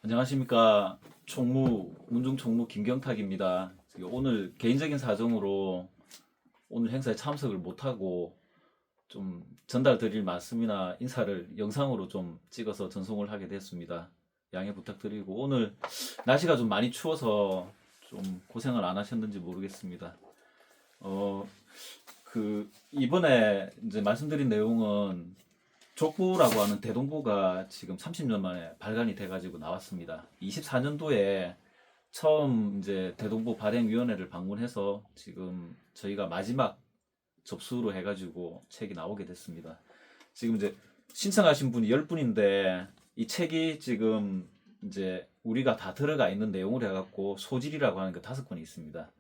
안녕하십니까. 문중 총무 김경탁입니다. 오늘 개인적인 사정으로 오늘 행사에 참석을 못하고 좀 전달드릴 말씀이나 인사를 영상으로 좀 찍어서 전송을 하게 됐습니다. 양해 부탁드리고 오늘 날씨가 좀 많이 추워서 좀 고생을 안 하셨는지 모르겠습니다. 어, 이번에 이제 말씀드린 내용은 족보라고 하는 대동부가 지금 30년 만에 발간이 돼가지고 나왔습니다. 24년도에 처음 이제 대동부 발행위원회를 방문해서 지금 저희가 마지막 접수로 해가지고 책이 나오게 됐습니다. 지금 이제 신청하신 분이 10분인데 이 책이 지금 이제 우리가 다 들어가 있는 내용을 해갖고 소질이라고 하는 게 5권이 있습니다.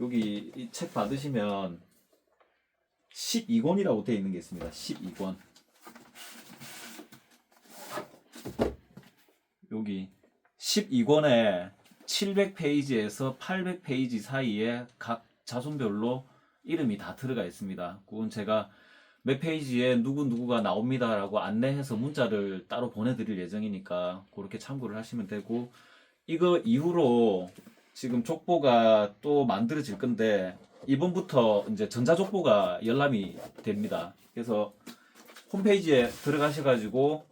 여기 이 책 받으시면 12권이라고 되어 있는 게 있습니다. 12권. 여기 12권에 700페이지에서 800페이지 사이에 각 자손별로 이름이 다 들어가 있습니다. 그건 제가 몇 페이지에 누구누구가 나옵니다라고 안내해서 문자를 따로 보내드릴 예정이니까 그렇게 참고를 하시면 되고, 이거 이후로 지금 족보가 또 만들어질 건데 이번부터 이제 전자족보가 열람이 됩니다. 그래서 홈페이지에 들어가셔가지고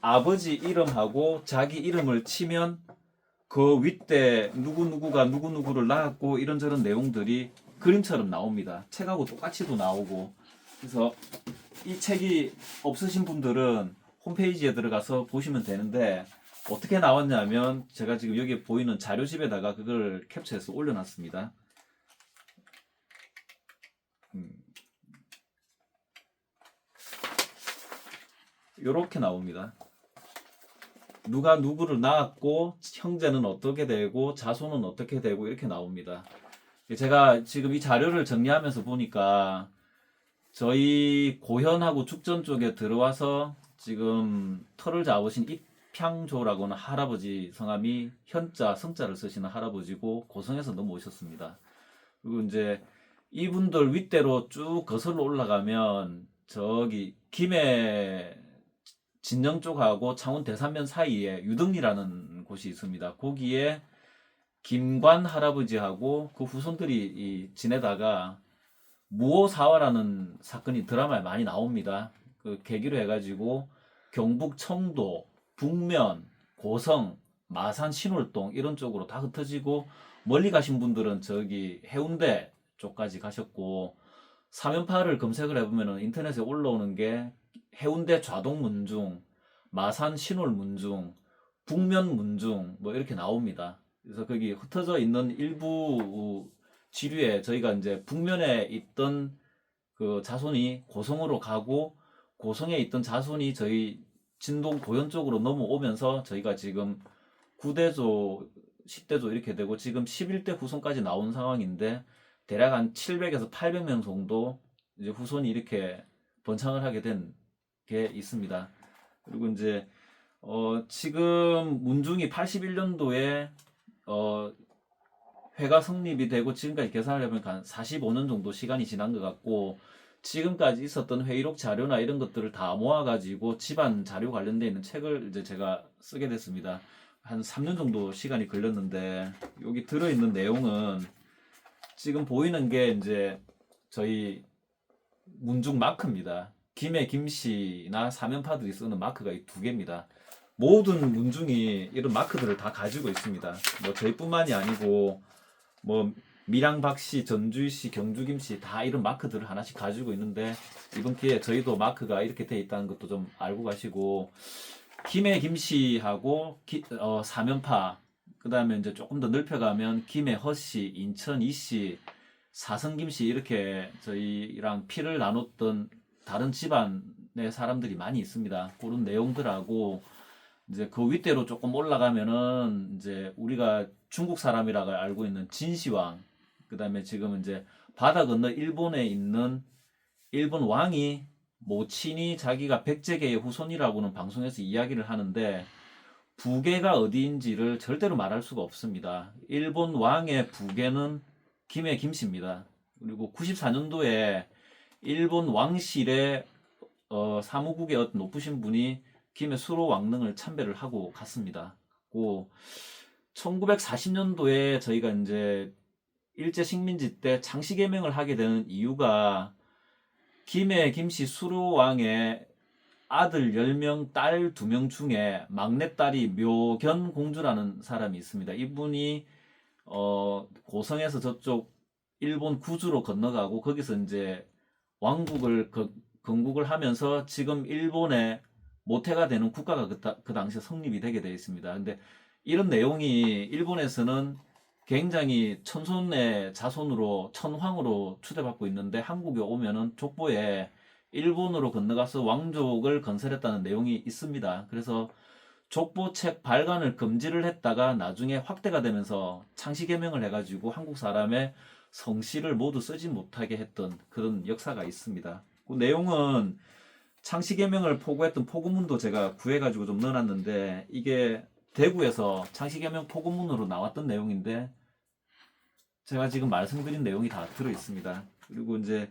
아버지 이름하고 자기 이름을 치면 그 윗대 누구누구가 누구누구를 낳았고 이런저런 내용들이 그림처럼 나옵니다. 책하고 똑같이도 나오고. 그래서 이 책이 없으신 분들은 홈페이지에 들어가서 보시면 되는데, 어떻게 나왔냐면 제가 지금 여기 보이는 자료집에다가 그걸 캡처해서 올려놨습니다. 이렇게 나옵니다. 누가 누구를 낳았고 형제는 어떻게 되고 자손은 어떻게 되고 이렇게 나옵니다. 제가 지금 이 자료를 정리하면서 보니까 저희 고현하고 죽전 쪽에 들어와서 지금 터를 잡으신 입향조라고 하는 할아버지, 성함이 현자 성자를 쓰시는 할아버지고 고성에서 넘어오셨습니다. 그리고 이제 이분들 윗대로 쭉 거슬러 올라가면 저기 김해 진영 쪽하고 창원 대산면 사이에 유등리라는 곳이 있습니다. 거기에 김관 할아버지하고 그 후손들이 지내다가 무오사화라는 사건이 드라마에 많이 나옵니다. 그 계기로 해가지고 경북 청도, 북면, 고성, 마산, 신월동 이런 쪽으로 다 흩어지고, 멀리 가신 분들은 저기 해운대 쪽까지 가셨고, 사면파를 검색을 해보면 인터넷에 올라오는 게 해운대 좌동 문중, 마산 신월 문중, 북면 문중 뭐 이렇게 나옵니다. 그래서 거기 흩어져 있는 일부 지류에 저희가 이제 북면에 있던 그 자손이 고성으로 가고, 고성에 있던 자손이 저희 진동 고현 쪽으로 넘어오면서 저희가 지금 9대조, 10대조 이렇게 되고 지금 11대 후손까지 나온 상황인데, 대략 한 700에서 800명 정도 이제 후손이 이렇게 번창을 하게 된 게 있습니다. 그리고 이제 지금 문중이 81년도에 회가 성립이 되고 지금까지 계산을 해보니까 한 45년 정도 시간이 지난 것 같고, 지금까지 있었던 회의록 자료나 이런 것들을 다 모아가지고 집안 자료 관련되어 있는 책을 이제 제가 쓰게 됐습니다. 한 3년 정도 시간이 걸렸는데, 여기 들어있는 내용은 지금 보이는 게 이제 저희 문중 마크입니다. 김해 김씨나 사면파들이 쓰는 마크가 이 두 개입니다. 모든 문중이 이런 마크들을 다 가지고 있습니다. 뭐 저희뿐만이 아니고 뭐 밀양 박씨, 전주씨, 경주김씨 다 이런 마크들을 하나씩 가지고 있는데, 이번 기회에 저희도 마크가 이렇게 돼 있다는 것도 좀 알고 가시고, 김해 김씨하고 사면파, 그 다음에 이제 조금 더 넓혀가면 김해 허씨, 인천 이씨, 사성 김씨 이렇게 저희랑 피를 나눴던 다른 집안의 사람들이 많이 있습니다. 그런 내용들하고 이제 그 윗대로 조금 올라가면은 이제 우리가 중국 사람이라고 알고 있는 진시황, 그다음에 지금 이제 바다 건너 일본에 있는 일본 왕이 모친이 자기가 백제계의 후손이라고는 방송에서 이야기를 하는데, 부계가 어디인지를 절대로 말할 수가 없습니다. 일본 왕의 부계는 김해 김씨입니다. 그리고 94년도에 일본 왕실의 사무국의 어떤 높으신 분이 김해 수로 왕릉을 참배를 하고 갔습니다. 고 1940년도에 저희가 이제 일제 식민지 때 창씨개명을 하게 되는 이유가 김해 김씨 수로왕의 아들 10명, 딸 2명 중에 막내딸이 묘견 공주라는 사람이 있습니다. 이분이 고성에서 저쪽 일본 구주로 건너가고 거기서 이제 왕국을 건국을 하면서 지금 일본의 모태가 되는 국가가 그 당시에 성립이 되게 되어 있습니다. 근데 이런 내용이 일본에서는 굉장히 천손의 자손으로 천황으로 추대받고 있는데 한국에 오면은 족보에 일본으로 건너가서 왕족을 건설했다는 내용이 있습니다. 그래서 족보책 발간을 금지를 했다가 나중에 확대가 되면서 창씨개명을 해가지고 한국 사람의 성씨를 모두 쓰지 못하게 했던 그런 역사가 있습니다. 그 내용은 창씨개명을 포고했던 포고문도 제가 구해가지고 좀 넣어놨는데 이게 대구에서 창씨개명 포고문으로 나왔던 내용인데 제가 지금 말씀드린 내용이 다 들어 있습니다. 그리고 이제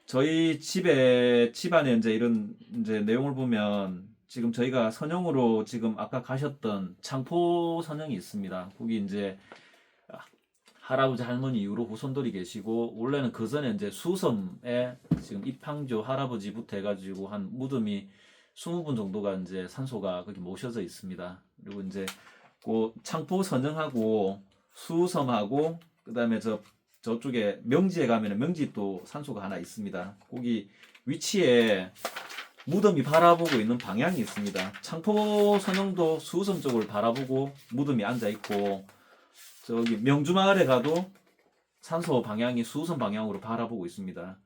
저희 집안에 이제 이런 이제 내용을 보면 지금 저희가 선영으로 지금 아까 가셨던 창포 선영이 있습니다. 거기 이제 할아버지 할머니 이후로 후손들이 계시고 원래는 그 전에 이제 수섬에 지금 입항조 할아버지부터 해가지고 한 무덤이 20분 정도가 이제 산소가 거기 모셔져 있습니다. 그리고 이제 그 창포 선영하고 수섬하고 그다음에 저쪽에 명지에 가면은 명지 또 산소가 하나 있습니다. 거기 위치에 무덤이 바라보고 있는 방향이 있습니다. 창포 선영도 수섬 쪽을 바라보고 무덤이 앉아 있고 저기 명주마을에 가도 산소 방향이 수섬 방향으로 바라보고 있습니다.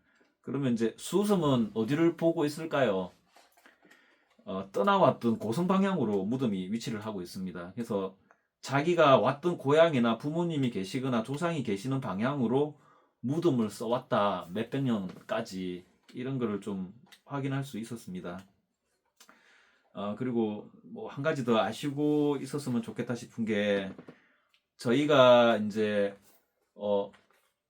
그러면 이제 수섬은 어디를 보고 있을까요? 떠나왔던 고성 방향으로 무덤이 위치를 하고 있습니다. 그래서 자기가 왔던 고향이나 부모님이 계시거나 조상이 계시는 방향으로 무덤을 써왔다 몇백 년까지 이런 거를 좀 확인할 수 있었습니다. 그리고 뭐 한 가지 더 아시고 있었으면 좋겠다 싶은 게 저희가 이제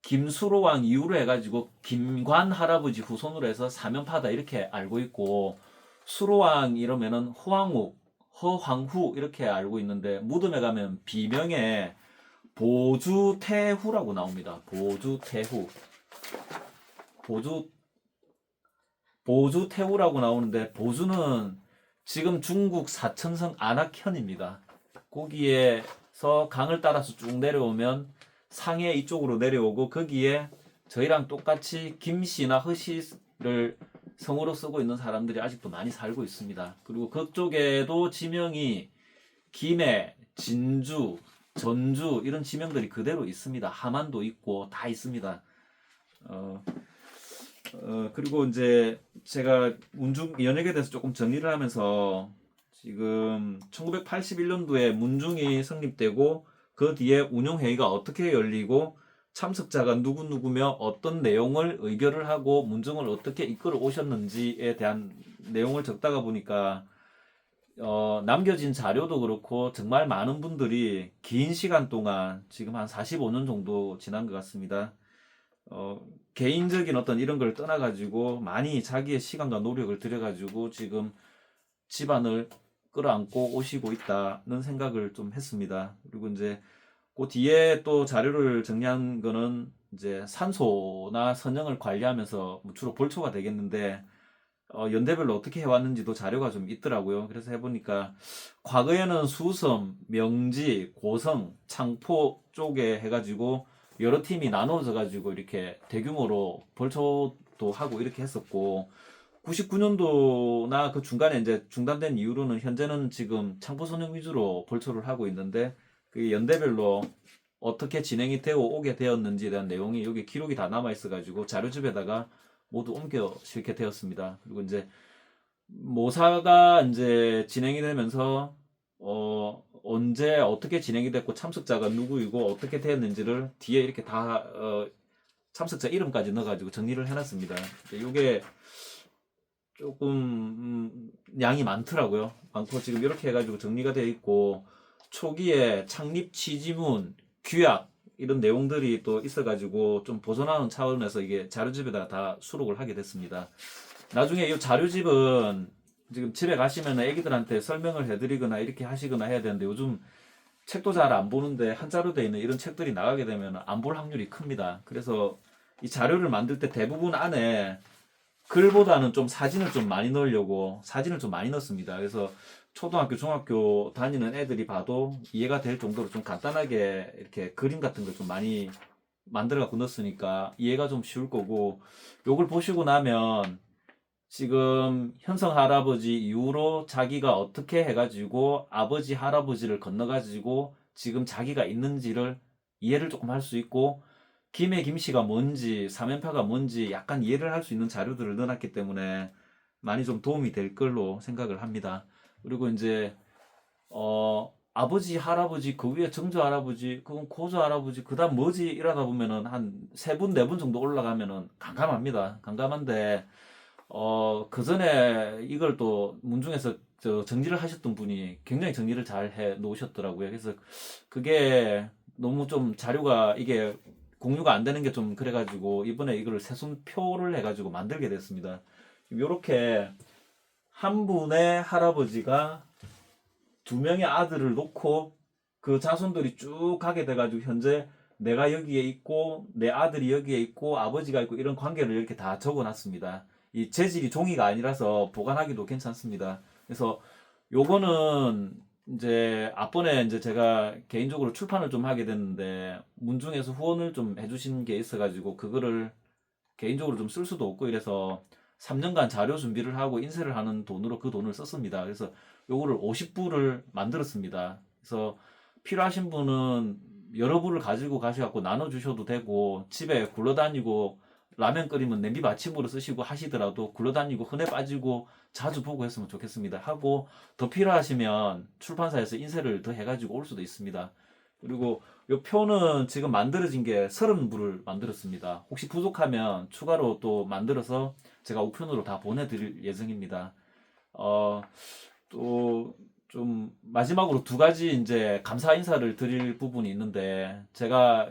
김수로왕 이후로 해가지고 김관 할아버지 후손으로 해서 사면파다 이렇게 알고 있고 수로왕 이러면은 호황욱, 허황후 이렇게 알고 있는데 무덤에 가면 비명에 보주태후라고 나옵니다. 보주태후. 보주태후라고 나오는데 보주는 지금 중국 사천성 안악현입니다. 거기에서 강을 따라서 쭉 내려오면 상해 이쪽으로 내려오고 거기에 저희랑 똑같이 김씨나 허씨를 성으로 쓰고 있는 사람들이 아직도 많이 살고 있습니다. 그리고 그쪽에도 지명이 김해, 진주, 전주 이런 지명들이 그대로 있습니다. 함안도 있고 다 있습니다. 그리고 이제 제가 문중 연예계에 대해서 조금 정리를 하면서 지금 1981년도에 문중이 성립되고 그 뒤에 운영회의가 어떻게 열리고 참석자가 누구누구며 어떤 내용을 의결을 하고 문중을 어떻게 이끌어 오셨는지에 대한 내용을 적다가 보니까 남겨진 자료도 그렇고 정말 많은 분들이 긴 시간 동안 지금 한 45년 정도 지난 것 같습니다. 개인적인 어떤 이런 걸 떠나가지고 많이 자기의 시간과 노력을 들여가지고 지금 집안을 끌어안고 오시고 있다는 생각을 좀 했습니다. 그리고 이제 그 뒤에 또 자료를 정리한 거는 이제 산소나 선형을 관리하면서 주로 볼초가 되겠는데 연대별로 어떻게 해왔는지도 자료가 좀 있더라고요. 그래서 해보니까 과거에는 수섬, 명지, 고성, 창포 쪽에 해가지고 여러 팀이 나눠져 가지고 이렇게 대규모로 벌초도 하고 이렇게 했었고 99년도나 그 중간에 이제 중단된 이후로는 현재는 지금 창포 선형 위주로 벌초를 하고 있는데 그 연대별로 어떻게 진행이 되어 오게 되었는지에 대한 내용이 여기 기록이 다 남아 있어 가지고 자료집에다가 모두 옮겨 실게 되었습니다. 그리고 이제 모사가 이제 진행이 되면서 언제 어떻게 진행이 됐고 참석자가 누구이고 어떻게 되었는지를 뒤에 이렇게 다 참석자 이름까지 넣어가지고 정리를 해놨습니다. 이게 조금 양이 많더라고요. 많고 지금 이렇게 해가지고 정리가 되어 있고 초기에 창립 취지문, 규약 이런 내용들이 또 있어가지고 좀 보존하는 차원에서 이게 자료집에다가 다 수록을 하게 됐습니다. 나중에 이 자료집은 지금 집에 가시면 애기들한테 설명을 해드리거나 이렇게 하시거나 해야 되는데 요즘 책도 잘 안 보는데 한자로 되어 있는 이런 책들이 나가게 되면 안 볼 확률이 큽니다. 그래서 이 자료를 만들 때 대부분 안에 글보다는 좀 사진을 좀 많이 넣으려고 사진을 좀 많이 넣습니다. 그래서 초등학교, 중학교 다니는 애들이 봐도 이해가 될 정도로 좀 간단하게 이렇게 그림 같은 걸 좀 많이 만들어 갖고 넣었으니까 이해가 좀 쉬울 거고, 요걸 보시고 나면 지금 현성 할아버지 이후로 자기가 어떻게 해가지고 아버지 할아버지를 건너가지고 지금 자기가 있는지를 이해를 조금 할 수 있고, 김해 김씨가 뭔지 삼연파가 뭔지 약간 이해를 할 수 있는 자료들을 넣어놨기 때문에 많이 좀 도움이 될 걸로 생각을 합니다. 그리고 이제 아버지 할아버지 그 위에 정조 할아버지 그건 고조 할아버지 그다음 뭐지 이러다 보면은 한 세 분 네 분 정도 올라가면은 깜깜합니다. 깜깜한데 그 전에 이걸 또 문중에서 정리를 하셨던 분이 굉장히 정리를 잘 해 놓으셨더라고요. 그래서 그게 너무 좀 자료가 이게 공유가 안 되는 게 좀 그래가지고 이번에 이거를 세순표를 해가지고 만들게 됐습니다. 이렇게 한 분의 할아버지가 두 명의 아들을 놓고 그 자손들이 쭉 가게 돼가지고 현재 내가 여기에 있고 내 아들이 여기에 있고 아버지가 있고 이런 관계를 이렇게 다 적어놨습니다. 이 재질이 종이가 아니라서 보관하기도 괜찮습니다. 그래서 요거는 이제 앞번에 이제 제가 개인적으로 출판을 좀 하게 됐는데 문중에서 후원을 좀 해주신 게 있어가지고 그거를 개인적으로 좀 쓸 수도 없고 이래서 3년간 자료 준비를 하고 인쇄를 하는 돈으로 그 돈을 썼습니다. 그래서 요거를 50부를 만들었습니다. 그래서 필요하신 분은 여러 부를 가지고 가셔갖고 나눠주셔도 되고, 집에 굴러다니고 라면 끓이면 냄비 받침으로 쓰시고 하시더라도 굴러다니고 흔해 빠지고 자주 보고 했으면 좋겠습니다. 하고 더 필요하시면 출판사에서 인쇄를 더 해가지고 올 수도 있습니다. 그리고 요 표는 지금 만들어진 게 30부를 만들었습니다. 혹시 부족하면 추가로 또 만들어서 제가 우편으로 다 보내드릴 예정입니다. 또 좀 마지막으로 두 가지 이제 감사 인사를 드릴 부분이 있는데, 제가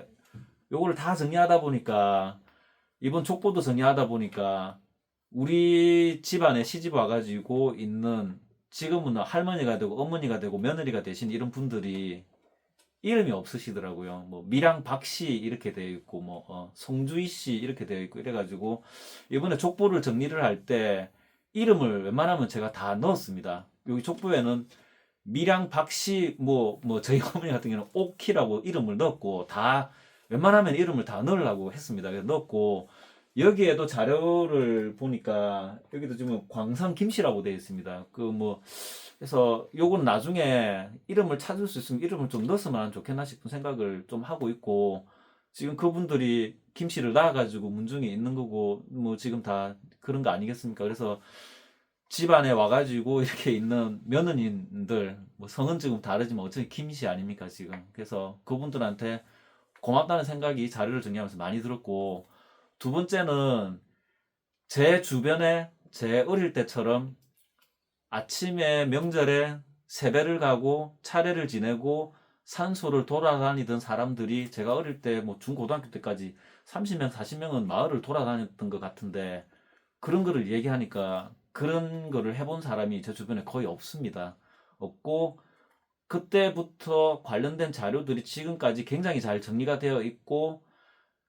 요거를 다 정리하다 보니까 이번 족보도 정리하다 보니까 우리 집안에 시집 와가지고 있는 지금은 할머니가 되고 어머니가 되고 며느리가 되신 이런 분들이 이름이 없으시더라고요. 뭐 미랑 박씨 이렇게 되어 있고 뭐 송주희 씨 이렇게 되어 있고 이래가지고 이번에 족보를 정리를 할 때 이름을 웬만하면 제가 다 넣었습니다. 여기 족보에는 미랑 박씨 뭐 저희 어머니 같은 경우는 오키라고 이름을 넣었고 다 웬만하면 이름을 다 넣으려고 했습니다. 그래서 넣었고 여기에도 자료를 보니까 여기도 지금 광산 김씨라고 되어 있습니다. 그 뭐 그래서 요건 나중에 이름을 찾을 수 있으면 이름을 좀 넣었으면 좋겠나 싶은 생각을 좀 하고 있고, 지금 그분들이 김씨를 낳아가지고 문중에 있는 거고 뭐 지금 다 그런 거 아니겠습니까? 그래서 집안에 와가지고 이렇게 있는 며느님들 뭐 성은 지금 다르지만 어차피 김씨 아닙니까 지금. 그래서 그분들한테 고맙다는 생각이 자료를 정리하면서 많이 들었고, 두 번째는 제 주변에 제 어릴 때처럼 아침에 명절에 세배를 가고 차례를 지내고 산소를 돌아다니던 사람들이 제가 어릴 때 뭐 중고등학교 때까지 30명 40명은 마을을 돌아다녔던 것 같은데, 그런 거를 얘기하니까 그런 거를 해본 사람이 제 주변에 거의 없습니다. 없고 그때부터 관련된 자료들이 지금까지 굉장히 잘 정리가 되어 있고,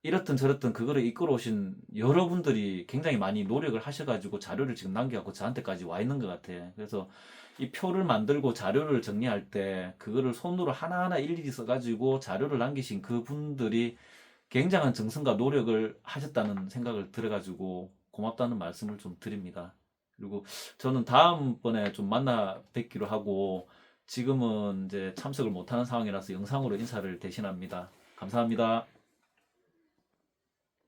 이렇든 저렇든 그거를 이끌어 오신 여러분들이 굉장히 많이 노력을 하셔가지고 자료를 지금 남겨갖고 저한테까지 와 있는 것 같아요. 그래서 이 표를 만들고 자료를 정리할 때 그거를 손으로 하나하나 일일이 써가지고 자료를 남기신 그분들이 굉장한 정성과 노력을 하셨다는 생각을 들어가지고 고맙다는 말씀을 좀 드립니다. 그리고 저는 다음번에 좀 만나 뵙기로 하고, 지금은 이제 참석을 못하는 상황이라서 영상으로 인사를 대신합니다. 감사합니다.